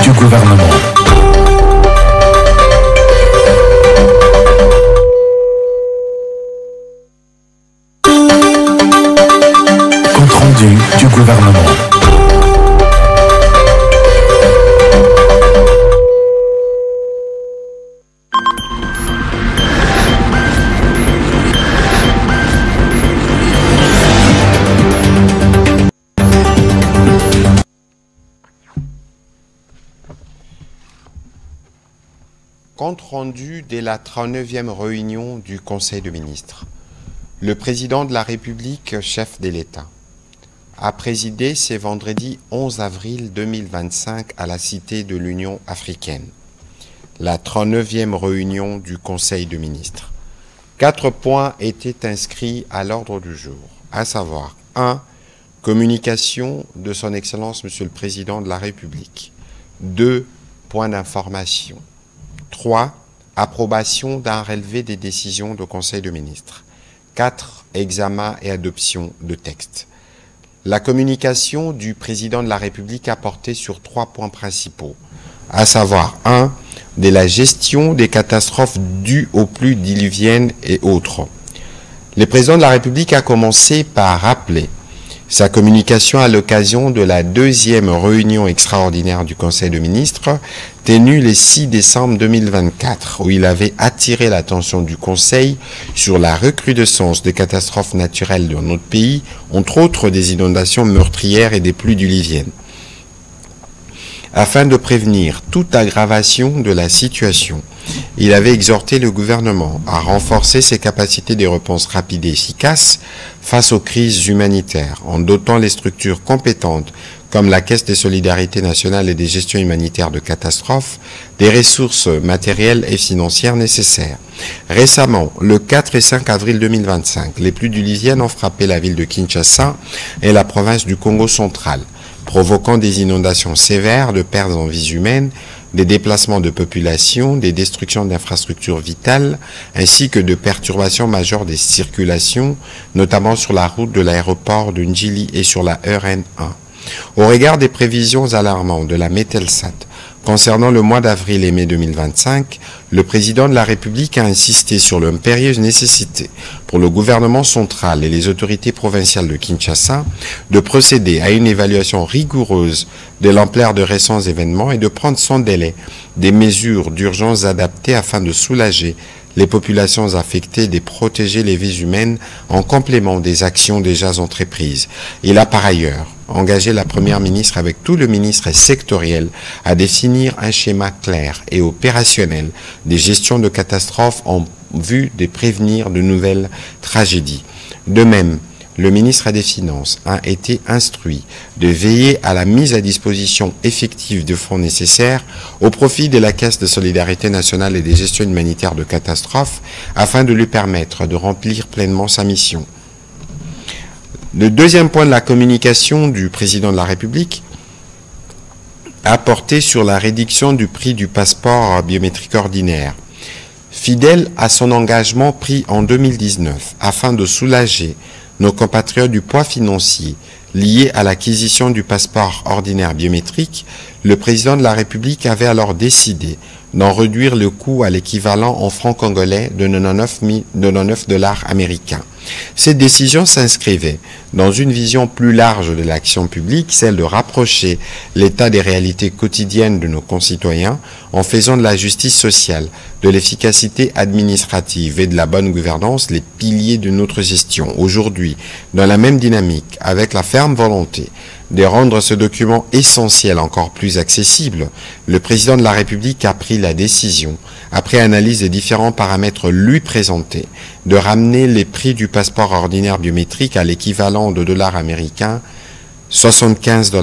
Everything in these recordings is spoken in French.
du gouvernement. Compte rendu du gouvernement. Compte rendu de la 39e réunion du Conseil des ministres. Le président de la République, chef de l'État, a présidé ce vendredi 11 avril 2025 à la Cité de l'Union africaine, la 39e réunion du Conseil des ministres. 4 points étaient inscrits à l'ordre du jour, à savoir 1. Communication de son Excellence Monsieur le Président de la République. 2. Points d'information. 3. Approbation d'un relevé des décisions du Conseil des ministres. 4. Examen et adoption de textes. La communication du Président de la République a porté sur 3 points principaux, à savoir 1. De la gestion des catastrophes dues aux pluies diluviennes et autres. Le Président de la République a commencé par rappeler sa communication à l'occasion de la 2e réunion extraordinaire du Conseil des ministres tenue le 6 décembre 2024, où il avait attiré l'attention du Conseil sur la recrudescence des catastrophes naturelles dans notre pays, entre autres des inondations meurtrières et des pluies diluviennes. Afin de prévenir toute aggravation de la situation, il avait exhorté le gouvernement à renforcer ses capacités de réponse rapides et efficaces face aux crises humanitaires, en dotant les structures compétentes comme la Caisse de solidarité nationale et des gestions humanitaires de catastrophes, des ressources matérielles et financières nécessaires. Récemment, le 4 et 5 avril 2025, les pluies diluviennes ont frappé la ville de Kinshasa et la province du Congo central, provoquant des inondations sévères, de pertes en vies humaines, des déplacements de population, des destructions d'infrastructures vitales, ainsi que de perturbations majeures des circulations, notamment sur la route de l'aéroport de Ndjili et sur la RN1. Au regard des prévisions alarmantes de la Mételsat concernant le mois d'avril et mai 2025, le président de la République a insisté sur l'impérieuse nécessité pour le gouvernement central et les autorités provinciales de Kinshasa de procéder à une évaluation rigoureuse de l'ampleur de récents événements et de prendre sans délai des mesures d'urgence adaptées afin de soulager les populations affectées et de protéger les vies humaines en complément des actions déjà entreprises. Il a par ailleurs engagé la Première ministre avec tout le ministre sectoriel à définir un schéma clair et opérationnel des gestions de catastrophes en vue de prévenir de nouvelles tragédies. De même, le ministre des Finances a été instruit de veiller à la mise à disposition effective de fonds nécessaires au profit de la Caisse de solidarité nationale et des gestions humanitaires de catastrophes afin de lui permettre de remplir pleinement sa mission. Le deuxième point de la communication du président de la République a porté sur la réduction du prix du passeport biométrique ordinaire. Fidèle à son engagement pris en 2019 afin de soulager nos compatriotes du poids financier lié à l'acquisition du passeport ordinaire biométrique, le président de la République avait alors décidé d'en réduire le coût à l'équivalent en francs congolais de 99 $ américains. Cette décision s'inscrivait dans une vision plus large de l'action publique, celle de rapprocher l'état des réalités quotidiennes de nos concitoyens en faisant de la justice sociale, de l'efficacité administrative et de la bonne gouvernance les piliers de notre gestion. Aujourd'hui, dans la même dynamique, avec la ferme volonté de rendre ce document essentiel encore plus accessible, le président de la République a pris la décision, après analyse des différents paramètres lui présentés, de ramener les prix du passeport ordinaire biométrique à l'équivalent de dollars américains, 75 $.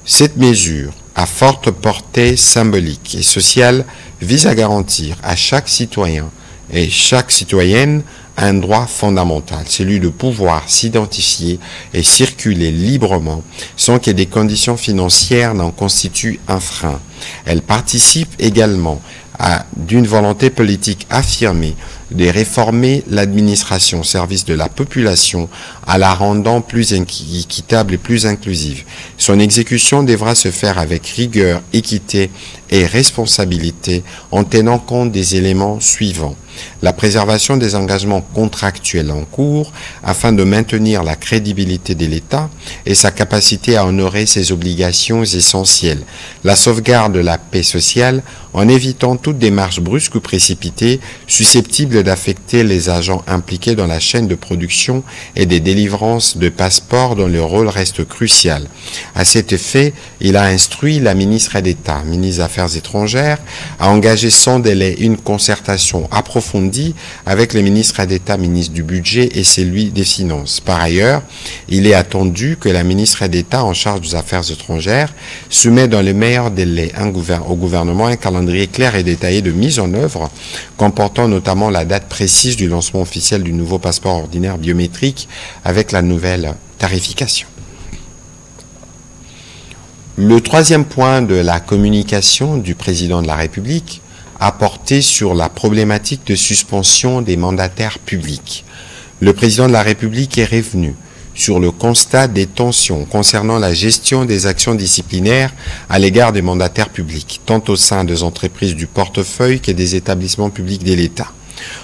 Cette mesure, à forte portée symbolique et sociale, vise à garantir à chaque citoyen et chaque citoyenne un droit fondamental, celui de pouvoir s'identifier et circuler librement sans que des conditions financières n'en constituent un frein. Elle participe également d'une volonté politique affirmée de réformer l'administration au service de la population en la rendant plus équitable et plus inclusive. Son exécution devra se faire avec rigueur, équité et responsabilité en tenant compte des éléments suivants. La préservation des engagements contractuels en cours afin de maintenir la crédibilité de l'État et sa capacité à honorer ses obligations essentielles. La sauvegarde de la paix sociale en évitant toute démarche brusque ou précipitée susceptible d'affecter les agents impliqués dans la chaîne de production et des délivrances de passeports dont le rôle reste crucial. À cet effet, il a instruit la ministre d'État, ministre des Affaires étrangères, à engager sans délai une concertation approfondie avec le ministre d'État, ministre du Budget et celui des Finances. Par ailleurs, il est attendu que la ministre d'État en charge des Affaires étrangères soumette dans les meilleurs délais au gouvernement un calendrier clair et détaillé de mise en œuvre, comportant notamment la date précise du lancement officiel du nouveau passeport ordinaire biométrique avec la nouvelle tarification. Le troisième point de la communication du président de la République a porté sur la problématique de suspension des mandataires publics. Le président de la République est revenu sur le constat des tensions concernant la gestion des actions disciplinaires à l'égard des mandataires publics, tant au sein des entreprises du portefeuille que des établissements publics de l'État,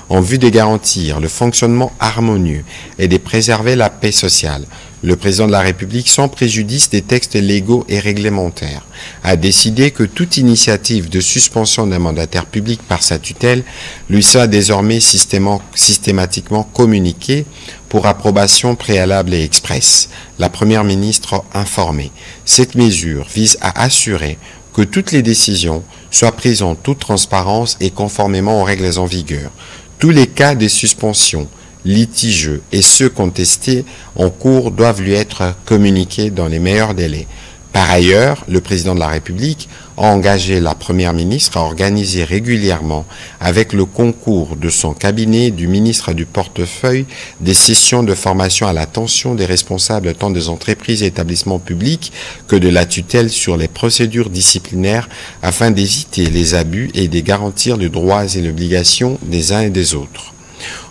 en vue de garantir le fonctionnement harmonieux et de préserver la paix sociale. Le président de la République, sans préjudice des textes légaux et réglementaires, a décidé que toute initiative de suspension d'un mandataire public par sa tutelle lui sera désormais systématiquement communiquée pour approbation préalable et expresse. La Première ministre a informé. Cette mesure vise à assurer que toutes les décisions soient prises en toute transparence et conformément aux règles en vigueur. Tous les cas de suspension litigieux et ceux contestés en cours doivent lui être communiqués dans les meilleurs délais. Par ailleurs, le président de la République a engagé la Première ministre à organiser régulièrement, avec le concours de son cabinet, du ministre du portefeuille, des sessions de formation à l'attention des responsables tant des entreprises et établissements publics que de la tutelle sur les procédures disciplinaires afin d'éviter les abus et de garantir les droits et les obligations des uns et des autres.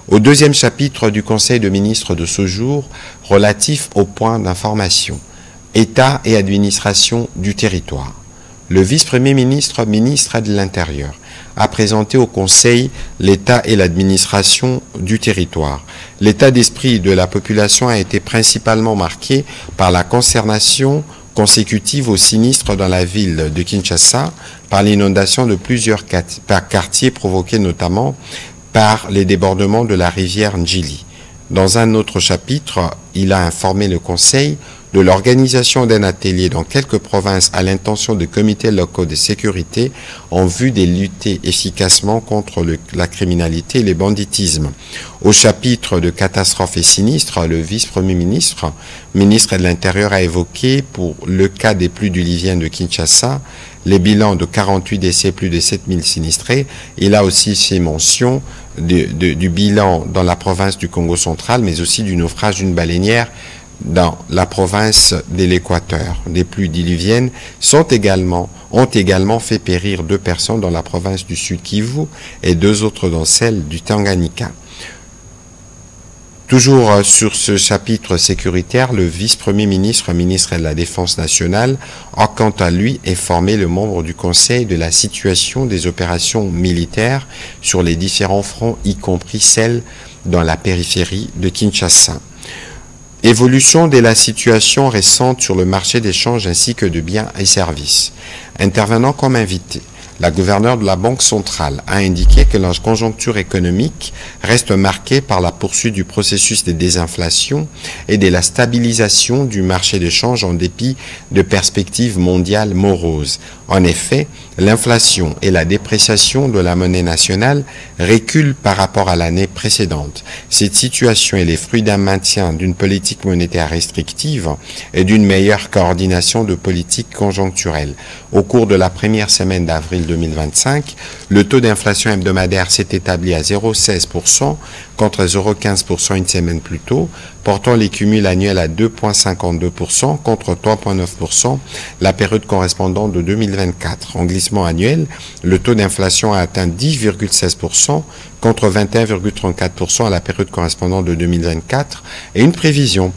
Au deuxième chapitre du Conseil de ministres de ce jour, relatif au point d'information, État et administration du territoire. Le vice-premier ministre, ministre de l'Intérieur, a présenté au Conseil l'État et l'administration du territoire. L'état d'esprit de la population a été principalement marqué par la consternation consécutive au sinistre dans la ville de Kinshasa, par l'inondation de plusieurs quartiers provoqués notamment par les débordements de la rivière Ndjili. Dans un autre chapitre, il a informé le Conseil de l'organisation d'un atelier dans quelques provinces à l'intention de comités locaux de sécurité en vue de lutter efficacement contre la criminalité et le banditisme. Au chapitre de catastrophes et sinistres, le vice-premier ministre, ministre de l'Intérieur, a évoqué pour le cas des pluies diluviennes de Kinshasa, les bilans de 48 décès, plus de 7000 sinistrés. Il a aussi fait mention du bilan dans la province du Congo central, mais aussi du naufrage d'une baleinière dans la province de l'Équateur. Des pluies diluviennes ont également fait périr 2 personnes dans la province du Sud Kivu et 2 autres dans celle du Tanganyika. Toujours sur ce chapitre sécuritaire, le vice-premier ministre, ministre de la Défense nationale, a quant à lui informé le membre du Conseil de la situation des opérations militaires sur les différents fronts, y compris celles dans la périphérie de Kinshasa. Évolution de la situation récente sur le marché d'échange ainsi que de biens et services. Intervenant comme invité, la gouverneure de la Banque centrale a indiqué que la conjoncture économique reste marquée par la poursuite du processus de désinflation et de la stabilisation du marché d'échange en dépit de perspectives mondiales moroses. En effet, l'inflation et la dépréciation de la monnaie nationale reculent par rapport à l'année précédente. Cette situation est le fruit d'un maintien d'une politique monétaire restrictive et d'une meilleure coordination de politique conjoncturelle. Au cours de la première semaine d'avril 2025, le taux d'inflation hebdomadaire s'est établi à 0,16% contre 0,15% une semaine plus tôt, portant les cumuls annuels à 2,52% contre 3,9% la période correspondante de 2020. 2024. En glissement annuel, le taux d'inflation a atteint 10,16% contre 21,34% à la période correspondante de 2024 et une prévision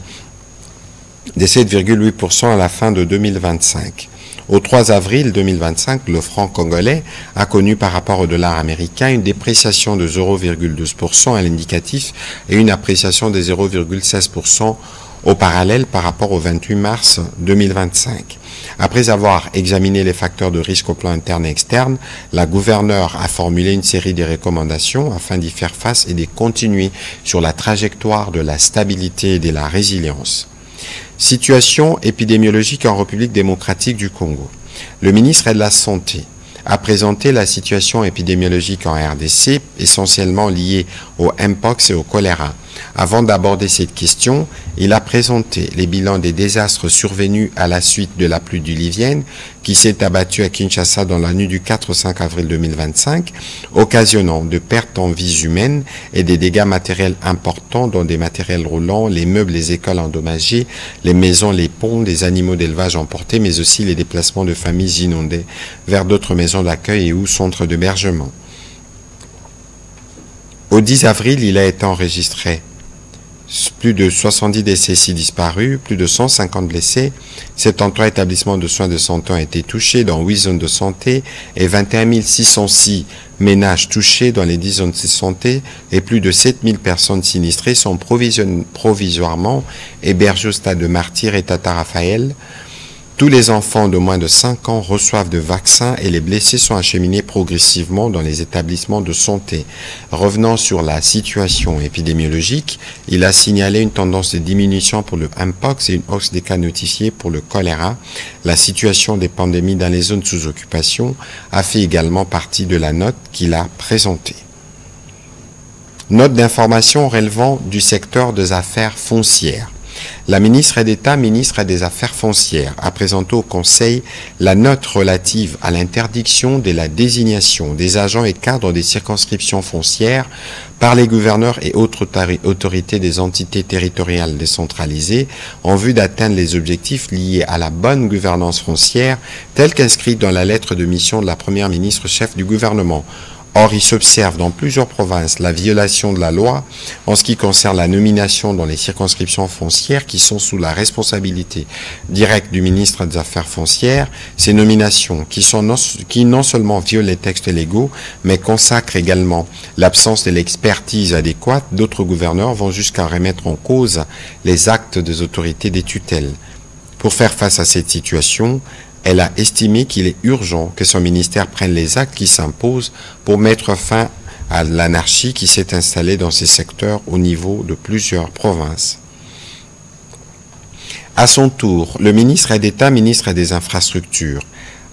de 7,8% à la fin de 2025. Au 3 avril 2025, le franc congolais a connu par rapport au dollar américain une dépréciation de 0,12% à l'indicatif et une appréciation de 0,16% au parallèle par rapport au 28 mars 2025. Après avoir examiné les facteurs de risque au plan interne et externe, la gouverneure a formulé une série de recommandations afin d'y faire face et de continuer sur la trajectoire de la stabilité et de la résilience. Situation épidémiologique en République démocratique du Congo. Le ministre de la Santé a présenté la situation épidémiologique en RDC, essentiellement liée au Mpox et au choléra. Avant d'aborder cette question, il a présenté les bilans des désastres survenus à la suite de la pluie diluvienne qui s'est abattue à Kinshasa dans la nuit du 4 au 5 avril 2025, occasionnant de pertes en vies humaines et des dégâts matériels importants dont des matériels roulants, les meubles, les écoles endommagées, les maisons, les ponts, des animaux d'élevage emportés, mais aussi les déplacements de familles inondées vers d'autres maisons d'accueil et ou centres d'hébergement. Au 10 avril, il a été enregistré plus de 70 décès disparus, plus de 150 blessés, 73 établissements de soins de santé ont été touchés dans 8 zones de santé et 21 606 ménages touchés dans les 10 zones de santé et plus de 7000 personnes sinistrées sont provisoirement hébergées au stade de Martyr et Tata Raphaël. Tous les enfants de moins de 5 ans reçoivent de vaccins et les blessés sont acheminés progressivement dans les établissements de santé. Revenant sur la situation épidémiologique, il a signalé une tendance de diminution pour le Mpox et une hausse des cas notifiés pour le choléra. La situation des pandémies dans les zones sous occupation a fait également partie de la note qu'il a présentée. Note d'information relevant du secteur des affaires foncières. La ministre d'État, ministre des Affaires foncières, a présenté au Conseil la note relative à l'interdiction de la désignation des agents et cadres des circonscriptions foncières par les gouverneurs et autres autorités des entités territoriales décentralisées en vue d'atteindre les objectifs liés à la bonne gouvernance foncière telle qu'inscrite dans la lettre de mission de la Première ministre chef du gouvernement. Or, il s'observe dans plusieurs provinces la violation de la loi en ce qui concerne la nomination dans les circonscriptions foncières qui sont sous la responsabilité directe du ministre des Affaires foncières. Ces nominations qui non seulement violent les textes légaux, mais consacrent également l'absence de l'expertise adéquate. D'autres gouverneurs vont jusqu'à remettre en cause les actes des autorités des tutelles. Pour faire face à cette situation, elle a estimé qu'il est urgent que son ministère prenne les actes qui s'imposent pour mettre fin à l'anarchie qui s'est installée dans ces secteurs au niveau de plusieurs provinces. À son tour, le ministre d'État, ministre des Infrastructures,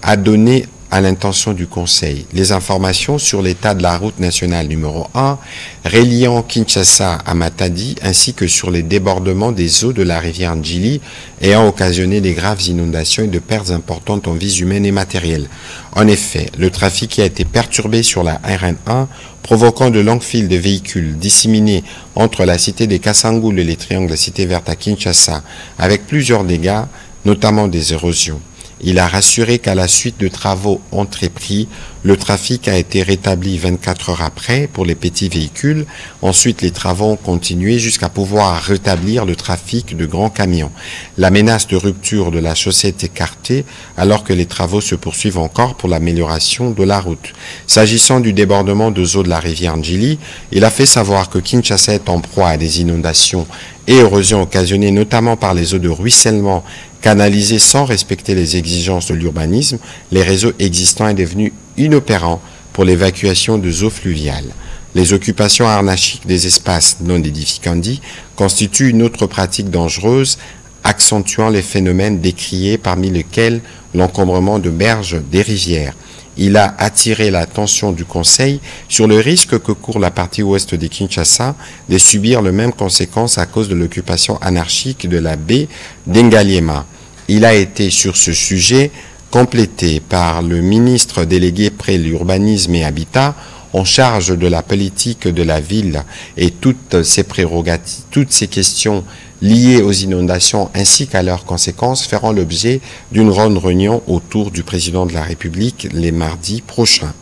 a donné à l'intention du Conseil les informations sur l'état de la route nationale numéro 1 reliant Kinshasa à Matadi ainsi que sur les débordements des eaux de la rivière Ndjili ayant occasionné des graves inondations et de pertes importantes en vies humaines et matérielles. En effet, le trafic a été perturbé sur la RN1 provoquant de longues files de véhicules disséminés entre la cité des Kassangoul et les triangles de la cité verte à Kinshasa avec plusieurs dégâts, notamment des érosions. Il a rassuré qu'à la suite de travaux entrepris, le trafic a été rétabli 24 heures après pour les petits véhicules. Ensuite, les travaux ont continué jusqu'à pouvoir rétablir le trafic de grands camions. La menace de rupture de la chaussée est écartée alors que les travaux se poursuivent encore pour l'amélioration de la route. S'agissant du débordement de eaux de la rivière Ndjili, il a fait savoir que Kinshasa est en proie à des inondations et érosions occasionnées notamment par les eaux de ruissellement canalisés sans respecter les exigences de l'urbanisme. Les réseaux existants est devenu inopérant pour l'évacuation de eaux fluviales. Les occupations anarchiques des espaces non édificandi constituent une autre pratique dangereuse, accentuant les phénomènes décriés parmi lesquels l'encombrement de berges des rivières. Il a attiré l'attention du Conseil sur le risque que court la partie ouest de Kinshasa de subir les mêmes conséquences à cause de l'occupation anarchique de la baie d'Engaliema. Il a été sur ce sujet complété par le ministre délégué près l'urbanisme et habitat en charge de la politique de la ville et toutes ces prérogatives, toutes ces questions liées aux inondations ainsi qu'à leurs conséquences feront l'objet d'une grande réunion autour du président de la République les mardis prochains.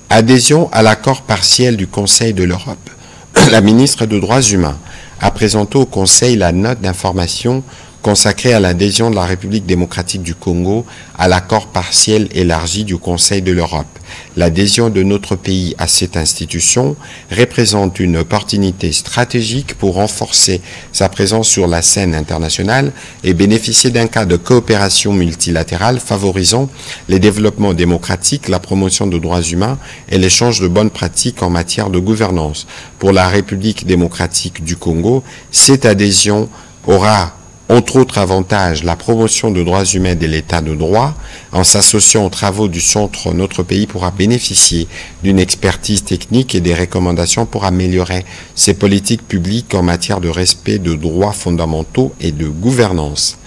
Adhésion à l'accord partiel du Conseil de l'Europe. La ministre des Droits humains a présenté au Conseil la note d'information consacrée à l'adhésion de la République démocratique du Congo à l'accord partiel élargi du Conseil de l'Europe. L'adhésion de notre pays à cette institution représente une opportunité stratégique pour renforcer sa présence sur la scène internationale et bénéficier d'un cadre de coopération multilatérale favorisant les développements démocratiques, la promotion des droits humains et l'échange de bonnes pratiques en matière de gouvernance. Pour la République démocratique du Congo, cette adhésion aura entre autres avantages, la promotion des droits humains de l'état de droit. En s'associant aux travaux du centre, notre pays pourra bénéficier d'une expertise technique et des recommandations pour améliorer ses politiques publiques en matière de respect de droits fondamentaux et de gouvernance.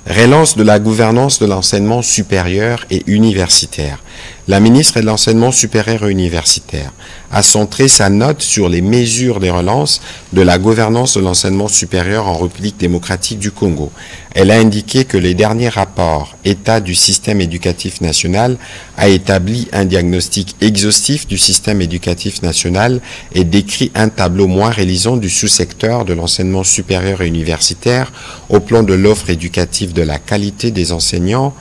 Relance de la gouvernance de l'enseignement supérieur et universitaire. La ministre de l'Enseignement supérieur et universitaire a centré sa note sur les mesures de relance de la gouvernance de l'enseignement supérieur en République démocratique du Congo. Elle a indiqué que les derniers rapports État du système éducatif national a établi un diagnostic exhaustif du système éducatif national et décrit un tableau moins réalisant du sous-secteur de l'enseignement supérieur et universitaire au plan de l'offre éducative, de la qualité des enseignements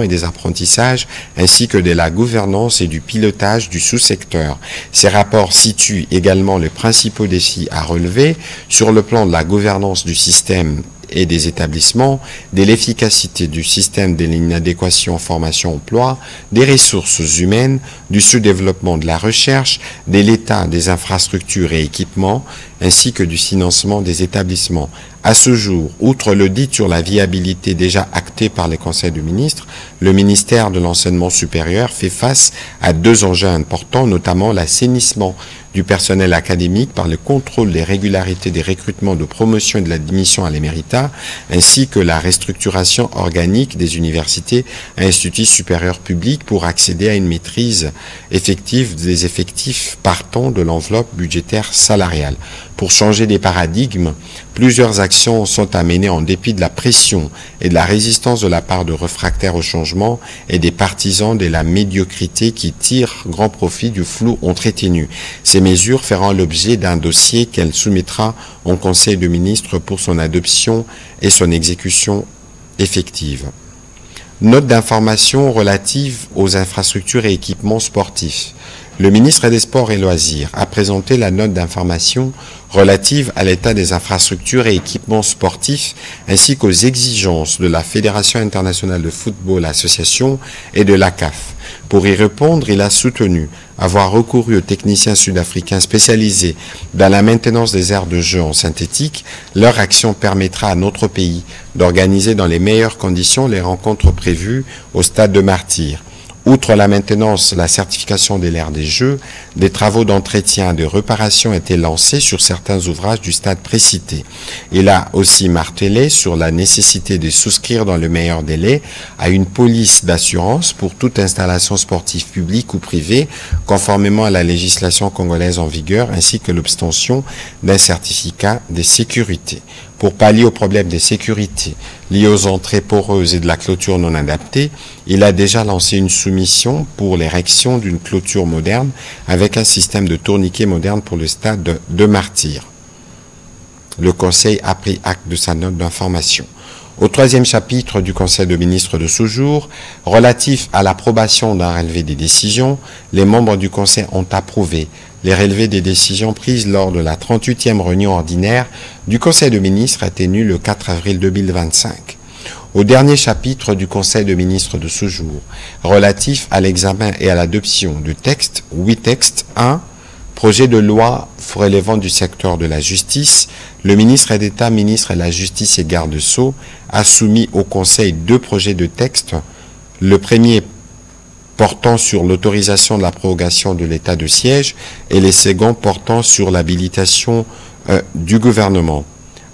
et des apprentissages, ainsi que de la gouvernance et du pilotage du sous-secteur. Ces rapports situent également les principaux défis à relever sur le plan de la gouvernance du système et des établissements, de l'efficacité du système de l'inadéquation formation-emploi, des ressources humaines, du sous-développement de la recherche, de l'état des infrastructures et équipements, ainsi que du financement des établissements. À ce jour, outre l'audit sur la viabilité déjà actée par les conseils de ministres, le ministère de l'Enseignement supérieur fait face à deux enjeux importants, notamment l'assainissement du personnel académique par le contrôle des régularités des recrutements de promotion et de l'admission à l'éméritat, ainsi que la restructuration organique des universités et instituts supérieurs publics pour accéder à une maîtrise effective des effectifs partant de l'enveloppe budgétaire salariale. Pour changer des paradigmes, plusieurs actions sont à mener en dépit de la pression et de la résistance de la part de réfractaires au changement et des partisans de la médiocrité qui tirent grand profit du flou entretenu. Ces mesures feront l'objet d'un dossier qu'elle soumettra au Conseil de ministres pour son adoption et son exécution effective. Note d'information relative aux infrastructures et équipements sportifs. Le ministre des Sports et Loisirs a présenté la note d'information relative à l'état des infrastructures et équipements sportifs ainsi qu'aux exigences de la Fédération internationale de football association et de la CAF. Pour y répondre, il a soutenu avoir recouru aux techniciens sud-africains spécialisés dans la maintenance des aires de jeu en synthétique. Leur action permettra à notre pays d'organiser dans les meilleures conditions les rencontres prévues au stade de Martyrs. Outre la maintenance, la certification de l'aire des Jeux, des travaux d'entretien et de réparation étaient lancés sur certains ouvrages du stade précité. Il a aussi martelé sur la nécessité de souscrire dans le meilleur délai à une police d'assurance pour toute installation sportive publique ou privée, conformément à la législation congolaise en vigueur, ainsi que l'obtention d'un certificat de sécurité. Pour pallier aux problèmes de sécurité liés aux entrées poreuses et de la clôture non adaptée, il a déjà lancé une soumission pour l'érection d'une clôture moderne avec un système de tourniquet moderne pour le stade de Martyrs. Le Conseil a pris acte de sa note d'information. Au troisième chapitre du Conseil de ministres de ce jour, relatif à l'approbation d'un relevé des décisions, les membres du Conseil ont approuvé les relevés des décisions prises lors de la 38e réunion ordinaire du Conseil de ministres tenue le 4 avril 2025. Au dernier chapitre du Conseil de ministres de ce jour, relatif à l'examen et à l'adoption de textes, 8 textes, 1. Projet de loi relevant du secteur de la justice, le ministre d'État, ministre de la Justice et garde-sceau a soumis au Conseil 2 projets de texte. Le premier portant sur l'autorisation de la prorogation de l'état de siège et les seconds portant sur l'habilitation du gouvernement.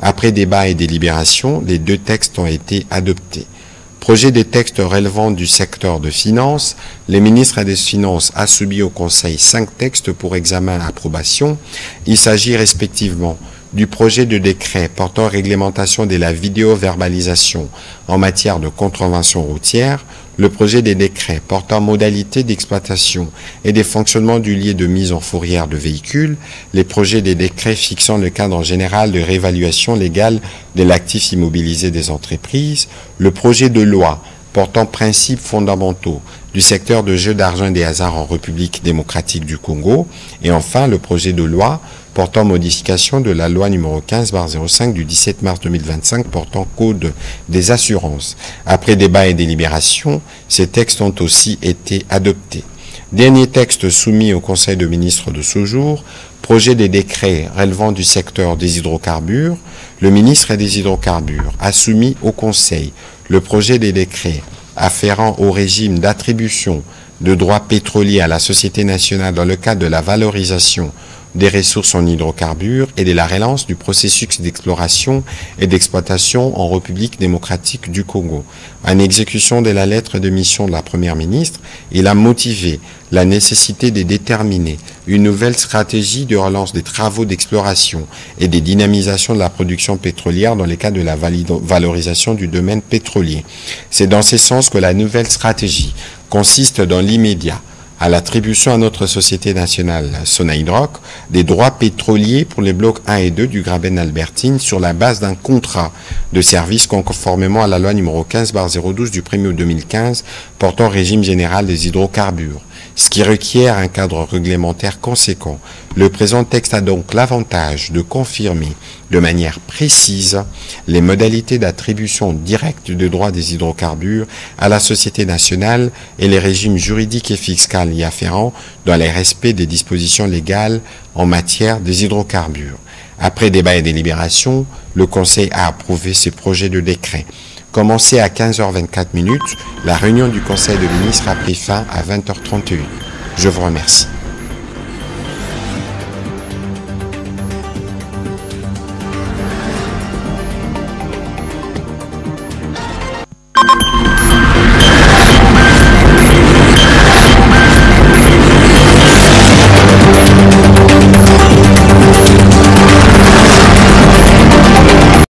Après débat et délibération, les 2 textes ont été adoptés. Projet des textes relevant du secteur de finances. Les ministres des Finances a soumis au Conseil 5 textes pour examen et approbation. Il s'agit respectivement du projet de décret portant réglementation de la vidéo-verbalisation en matière de contravention routière, le projet des décrets portant modalité d'exploitation et des fonctionnements du lieu de mise en fourrière de véhicules, les projets des décrets fixant le cadre général de réévaluation légale de l'actif immobilisé des entreprises, le projet de loi portant principes fondamentaux du secteur de jeux d'argent et des hasards en République démocratique du Congo, et enfin le projet de loi portant modification de la loi numéro 15/05 du 17 mars 2025 portant code des assurances. Après débat et délibération, ces textes ont aussi été adoptés. Dernier texte soumis au Conseil de ministres de ce jour, projet des décrets relevant du secteur des hydrocarbures. Le ministre des hydrocarbures a soumis au Conseil le projet des décrets afférents au régime d'attribution de droits pétroliers à la Société nationale dans le cadre de la valorisation des ressources en hydrocarbures et de la relance du processus d'exploration et d'exploitation en République démocratique du Congo. En exécution de la lettre de mission de la Première ministre, il a motivé la nécessité de déterminer une nouvelle stratégie de relance des travaux d'exploration et de dynamisation de la production pétrolière dans le cadre de la valorisation du domaine pétrolier. C'est dans ce sens que la nouvelle stratégie consiste dans l'immédiat à l'attribution à notre Société nationale Sonaïdroc des droits pétroliers pour les blocs 1 et 2 du Graben Albertine sur la base d'un contrat de service conformément à la loi numéro 15/012 du 1er août 2015 portant régime général des hydrocarbures, ce qui requiert un cadre réglementaire conséquent. Le présent texte a donc l'avantage de confirmer de manière précise les modalités d'attribution directe de droits des hydrocarbures à la Société nationale et les régimes juridiques et fiscaux y afférents dans le respect des dispositions légales en matière des hydrocarbures. Après débat et délibération, le Conseil a approuvé ce projet de décret. Commencé à 15h24, la réunion du Conseil de ministres a pris fin à 20h31. Je vous remercie.